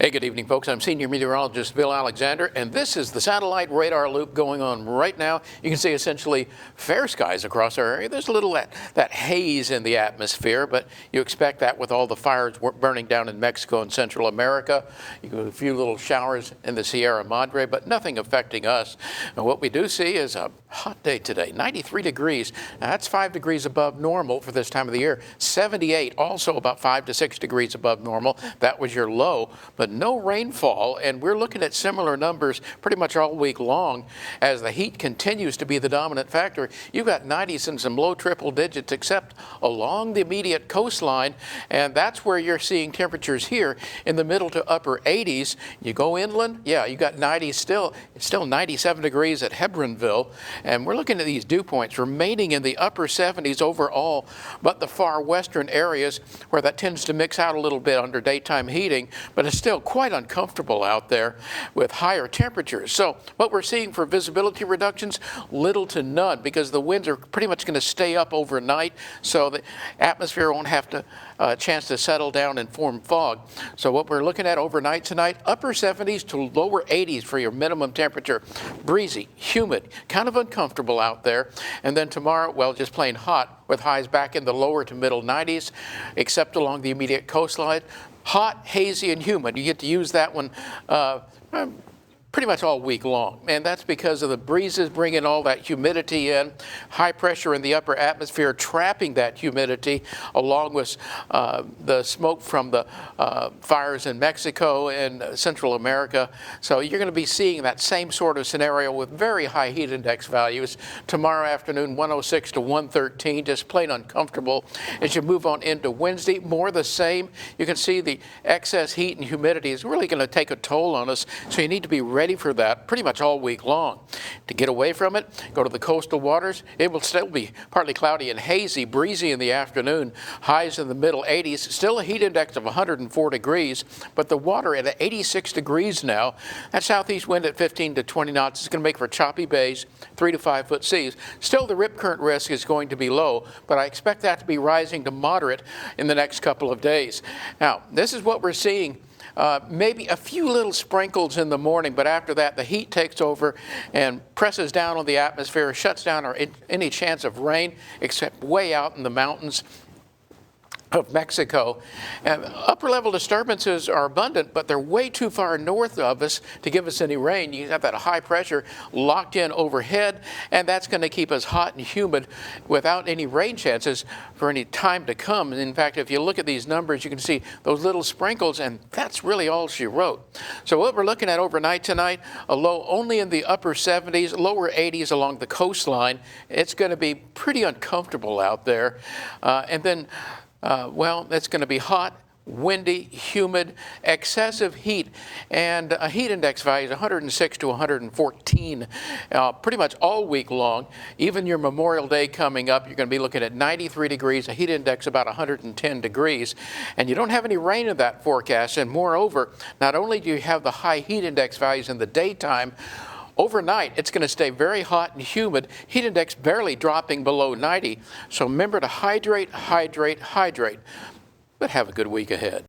Hey, good evening, folks. I'm Senior Meteorologist Bill Alexander, and this is the satellite radar loop going on right now. You can see essentially fair skies across our area. There's a little that haze in the atmosphere, but you expect that with all the fires burning down in Mexico and Central America. You get a few little showers in the Sierra Madre, but nothing affecting us. And what we do see is a hot day today, 93 degrees. Now, that's 5 degrees above normal for this time of the year. 78, also about 5 to 6 degrees above normal. That was your low, but no rainfall, and we're looking at similar numbers pretty much all week long as the heat continues to be the dominant factor. You've got 90s and some low triple digits except along the immediate coastline, and that's where you're seeing temperatures here in the middle to upper 80s. You go inland, yeah, you got 90s still. It's still 97 degrees at Hebronville, and we're looking at these dew points remaining in the upper 70s overall, but the far western areas where that tends to mix out a little bit under daytime heating, but it's still quite uncomfortable out there with higher temperatures. So what we're seeing for visibility reductions, little to none, because the winds are pretty much going to stay up overnight, so the atmosphere won't have to chance to settle down and form fog. So what we're looking at overnight tonight, upper 70s to lower 80s for your minimum temperature. Breezy, humid, kind of uncomfortable out there. And then tomorrow, well, just plain hot with highs back in the lower to middle 90s, except along the immediate coastline. Hot, hazy, and humid. You get to use that one pretty much all week long, and that's because of the breezes bringing all that humidity in, high pressure in the upper atmosphere trapping that humidity, along with the smoke from the fires in Mexico and Central America. So you're going to be seeing that same sort of scenario with very high heat index values. Tomorrow afternoon, 106 to 113, just plain uncomfortable. As you move on into Wednesday, more the same. You can see the excess heat and humidity is really going to take a toll on us, so you need to be ready for that pretty much all week long. To get away from it, go to the coastal waters. It will still be partly cloudy and hazy, breezy in the afternoon, highs in the middle 80s, still a heat index of 104 degrees, but the water at 86 degrees now. That southeast wind at 15 to 20 knots is going to make for choppy bays, 3 to 5 foot seas. Still, the rip current risk is going to be low, but I expect that to be rising to moderate in the next couple of days. Now, this is what we're seeing. Maybe a few little sprinkles in the morning, but after that, the heat takes over and presses down on the atmosphere, shuts down any chance of rain, except way out in the mountains of Mexico. And upper level disturbances are abundant, but they're way too far north of us to give us any rain. You have that high pressure locked in overhead, and that's going to keep us hot and humid without any rain chances for any time to come. In fact, if you look at these numbers, you can see those little sprinkles, and that's really all she wrote. So what we're looking at overnight tonight, a low only in the upper 70s, lower 80s along the coastline. It's going to be pretty uncomfortable out there. And then well, it's going to be hot, windy, humid, excessive heat, and a heat index value is 106 to 114 pretty much all week long. Even your Memorial Day coming up, you're going to be looking at 93 degrees, a heat index about 110 degrees, and you don't have any rain in that forecast. And moreover, not only do you have the high heat index values in the daytime, overnight, it's going to stay very hot and humid, heat index barely dropping below 90. So remember to hydrate, hydrate, hydrate. But have a good week ahead.